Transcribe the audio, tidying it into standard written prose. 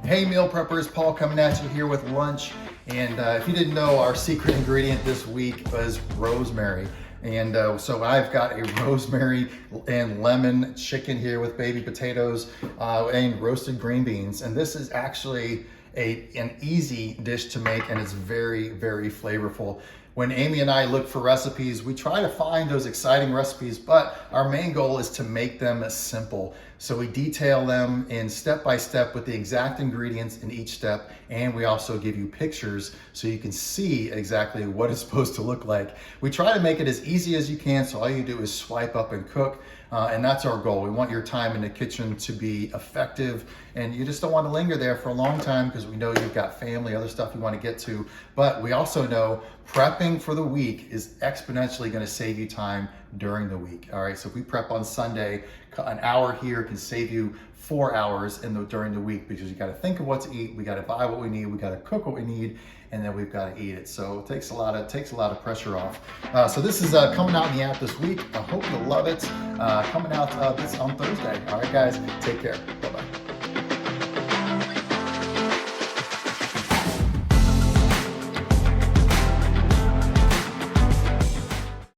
Hey meal preppers, Paul coming at you here with lunch. And if you didn't know, our secret ingredient this week was rosemary. And so I've got a rosemary and lemon chicken here with baby potatoes and roasted green beans. And this is actually an easy dish to make, and it's very, very flavorful. When Amy and I look for recipes, we try to find those exciting recipes, but our main goal is to make them simple. So we detail them in step by step with the exact ingredients in each step, and we also give you pictures so you can see exactly what it's supposed to look like. We try to make it as easy as you can, so all you do is swipe up and cook, and that's our goal. We want your time in the kitchen to be effective, and you just don't want to linger there for a long time because we know you've got family, other stuff you want to get to, but we also know prepping for the week is exponentially going to save you time during the week. All right, so if we prep on Sunday, an hour here can save you 4 hours during the week, because you got to think of what to eat, we got to buy what we need, we got to cook what we need, and then we've got to eat it. So it takes a lot of pressure off. So this is coming out in the app this week. I hope you love it. Coming out this on Thursday. All right, guys, take care. Bye bye.